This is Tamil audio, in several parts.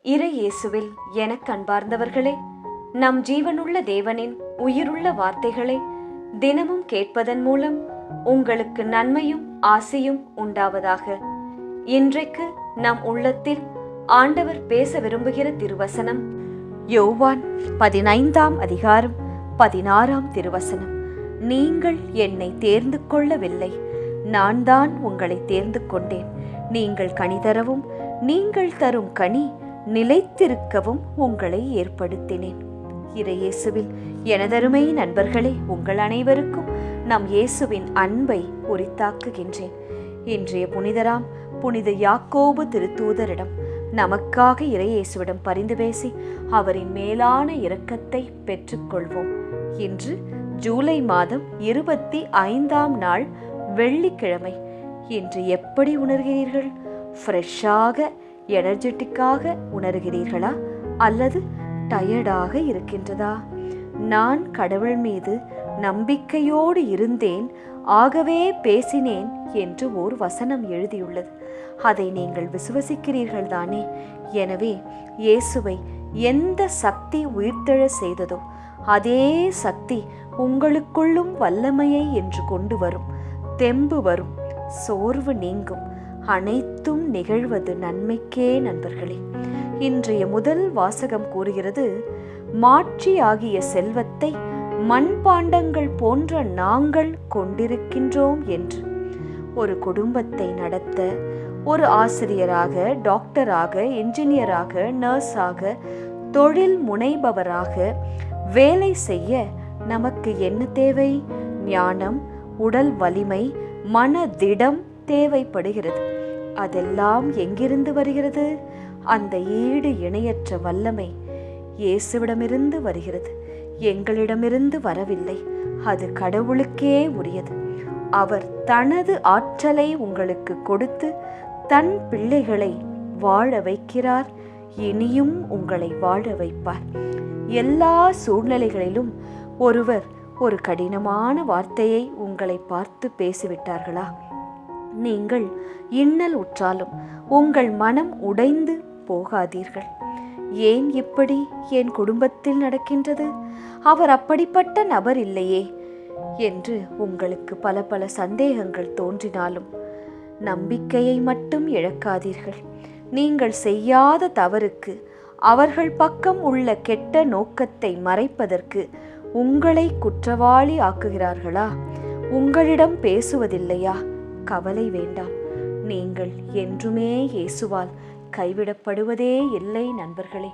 இறை இயேசுவில் எனக் அன்பார்ந்தவர்களே, நம் ஜீவனுள்ள தேவனின் உயிருள்ள வார்த்தைகளை தினமும் கேட்பதன் மூலம் உங்களுக்கு நன்மையும் ஆசையும் உண்டாவதாக. இன்றைக்கு நம் உள்ளத்தில் ஆண்டவர் பேச விரும்புகிற திருவசனம் யோவான் 15ஆம் அதிகாரம் 16ஆம் திருவசனம். நீங்கள் என்னை தேர்ந்து கொள்ளவில்லை, நான் தான் உங்களை தேர்ந்து கொண்டேன். நீங்கள் கனி தரவும் நீங்கள் தரும் கனி நிலைத்திருக்கவும் உங்களை ஏற்படுத்தினேன். இறை இயேசுவில் எனதருமை நண்பர்களே, உங்கள் அனைவருக்கும் நம் இயேசுவின் அன்பை உரித்தாக்குகின்றேன். இன்றைய புனிதராம் புனித யாக்கோபு திருத்தூதரிடம் நமக்காக இறை இயேசுவிடம் பரிந்து பேசி அவரின் மேலான இரக்கத்தை பெற்றுக்கொள்வோம். இன்று ஜூலை மாதம் 25ஆம் நாள் வெள்ளிக்கிழமை. இன்று எப்படி உணர்கிறீர்கள்? ஃப்ரெஷ்ஷாக எனர்ஜெட்டிக்காக உணர்கிறீர்களா அல்லது டயர்டாக இருக்கின்றதா? நான் கடவுள் மீது நம்பிக்கையோடு இருந்தேன், ஆகவே பேசினேன் என்று ஓர் வசனம் எழுதியுள்ளது. அதை நீங்கள் விசுவசிக்கிறீர்கள் தானே? எனவே இயேசுவை எந்த சக்தி உயிர்த்தெழ செய்ததோ அதே சக்தி உங்களுக்குள்ளும் வல்லமையை என்று கொண்டு வரும். தெம்பு வரும், சோர்வு நீங்கும், அனைத்தும் நிகழ்வது நன்மைக்கே. நண்பர்களே, இன்றைய முதல் வாசகம் கூறுகிறது, மாட்சி ஆகிய செல்வத்தை மண்பாண்டங்கள் போன்ற நாங்கள் கொண்டிருக்கின்றோம் என்று. ஒரு குடும்பத்தை நடத்த ஒரு ஆசிரியராக, டாக்டராக, என்ஜினியராக, நர்ஸாக, தொழில் முனைபவராக வேலை செய்ய நமக்கு என்ன தேவை? ஞானம், உடல் வலிமை, மனதிடம் தேவைப்படுகிறது. அதெல்லாம் எங்கிருந்து வருகிறது? அந்த ஈடு இணையற்ற வல்லமை இயேசுவிடமிருந்து வருகிறது, எங்களிடமிருந்து வரவில்லை. அது கடவுளுக்கே உரியது. அவர் தனது ஆற்றலை உங்களுக்கு கொடுத்து தன் பிள்ளைகளை வாழ வைக்கிறார். இனியும் உங்களை வாழ வைப்பார். எல்லா சூழ்நிலைகளிலும் ஒருவர் ஒரு கடினமான வார்த்தையை உங்களை பார்த்து பேசிவிட்டார்களா? நீங்கள் இன்னல் உற்றாலும் உங்கள் மனம் உடைந்து போகாதீர்கள். ஏன் இப்படி என் குடும்பத்தில் நடக்கின்றது? அவர் அப்படிப்பட்ட நபர் இல்லையே என்று உங்களுக்கு பல பல சந்தேகங்கள் தோன்றினாலும் நம்பிக்கையை மட்டும் இழக்காதீர்கள். நீங்கள் செய்யாத தவறுக்கு, அவர்கள் பக்கம் உள்ள கெட்ட நோக்கத்தை மறைப்பதற்கு உங்களை குற்றவாளி ஆக்குகிறார்களா? உங்களிடம் பேசுவதில்லையா? கவலை வேண்டாம். நீங்கள் என்றுமே இயேசுவால் கைவிடப்படுவதே இல்லை. நண்பர்களே,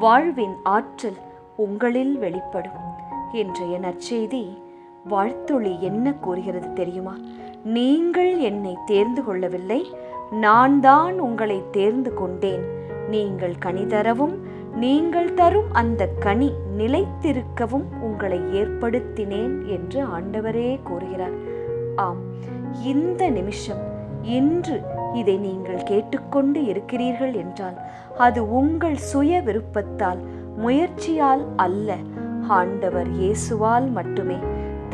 வாழ்வின் ஆற்றல் உங்களில் வெளிப்படும். இன்றைய நற்செய்தி வாழ்த்துளி என்ன கூறுகிறது தெரியுமா? நீங்கள் என்னை தேர்ந்து கொள்ளவில்லை, நான் தான் உங்களை தேர்ந்து கொண்டேன். நீங்கள் கனி தரவும் நீங்கள் தரும் அந்த கனி நிலைத்திருக்கவும் உங்களை ஏற்படுத்தினேன் என்று ஆண்டவரே கூறுகிறார். ஆம், இந்த நிமிஷம், இன்று இதை நீங்கள் கேட்டுக்கொண்டு இருக்கிறீர்கள் என்றால் அது உங்கள் சுய விருப்பத்தால், முயற்சியால் அல்ல, ஆண்டவர் இயேசுவால் மட்டுமே.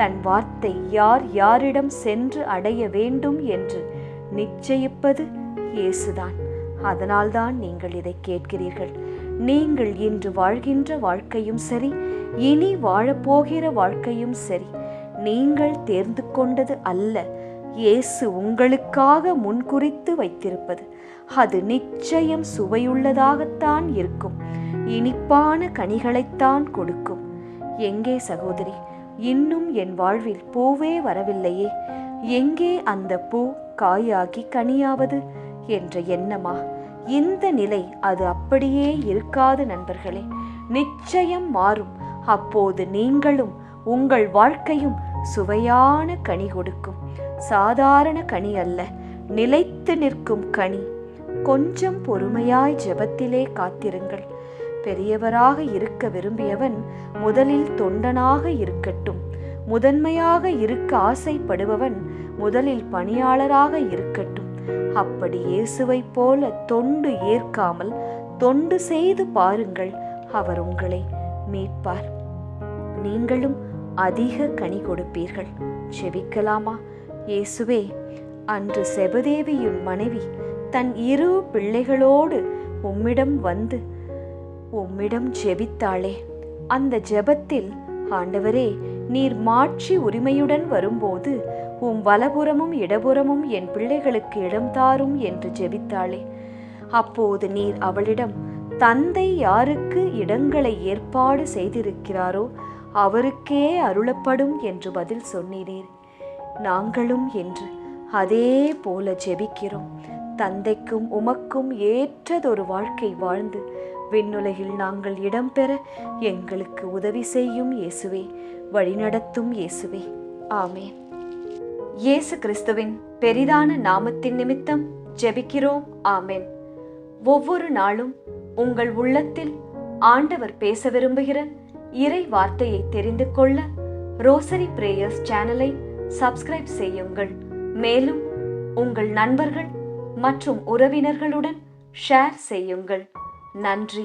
தன் வார்த்தை யார் யாரிடம் சென்று அடைய வேண்டும் என்று நிச்சயிப்பது இயேசுதான். அதனால்தான் நீங்கள் இதை கேட்கிறீர்கள். நீங்கள் இன்று வாழ்கின்ற வாழ்க்கையும் சரி, இனி வாழப்போகிற வாழ்க்கையும் சரி, நீங்கள் தேர்ந்து கொண்டது அல்ல, இயேசு உங்களுக்காக முன்குறித்து வைத்திருப்பது. அது நிச்சயம் சுவையுள்ளதாகத்தான் இருக்கும், இனிப்பான கனிகளைத்தான் கொடுக்கும். எங்கே சகோதரி, இன்னும் என் வாழ்வில் பூவே வரவில்லையே, எங்கே அந்த பூ காயாகி கனியாவது என்ற எண்ணமா? இந்த நிலை அது அப்படியே இருக்காது நண்பர்களே, நிச்சயம் மாறும். அப்போது நீங்களும் உங்கள் வாழ்க்கையும் சுவையான கனி கொடுக்கும். சாதாரண கனி அல்ல, நிலைத்து நிற்கும் கனி. கொஞ்சம் பொறுமையாய் ஜெபத்திலே காத்திருங்கள். பெரியவராக இருக்க விரும்பியவன் முதலில் தொண்டனாக இருக்கட்டும். முதன்மையாக இருக்க ஆசைப்படுபவன் முதலில் பணியாளராக இருக்கட்டும். அப்படி இயேசுவை போல தொண்டு ஏற்காமல் தொண்டு செய்து பாருங்கள், அவர் உங்களை மீட்பார். நீங்களும் அதிக கனி கொடுப்பீர்கள். செபிக்கலாமா? இயேசுவே, அன்று செபதேவியின் மனைவி தன் 2 பிள்ளைகளோடு உம்மிடம் வந்து உம்மிடம் ஜெபித்தாளே, அந்த ஜெபத்தில், ஆண்டவரே, நீர் மாட்சி உரிமையுடன் வரும்போது உம் வலபுறமும் இடபுறமும் என் பிள்ளைகளுக்கு இடம் தாரும் என்று ஜெபித்தாளே. அப்போது நீர் அவளிடம், தந்தை யாருக்கு இடங்களை ஏற்பாடு செய்திருக்கிறாரோ அவருக்கே அருளப்படும் என்று பதில் சொன்னீரீர். நாங்களும் என்று அதே போல ஜெபிக்கிறோம். தந்தைக்கும் உமக்கும் ஏற்றதொரு வாழ்க்கை வாழ்ந்து விண்ணுலகில் நாங்கள் இடம்பெற எங்களுக்கு உதவி செய்யும் இயேசுவே, வழிநடத்தும் இயேசுவே. ஆமென். இயேசு கிறிஸ்துவின் பெரிதான நாமத்தின் நிமித்தம் ஜெபிக்கிறோம். ஆமென். ஒவ்வொரு நாளும் உங்கள் உள்ளத்தில் ஆண்டவர் பேச விரும்புகிற இறை வார்த்தையை தெரிந்து கொள்ள ரோசரி பிரேயர்ஸ் சேனலை சப்ஸ்கிரைப் செய்யுங்கள். மேலும் உங்கள் நண்பர்கள் மற்றும் உறவினர்களுடன் ஷேர் செய்யுங்கள். நன்றி.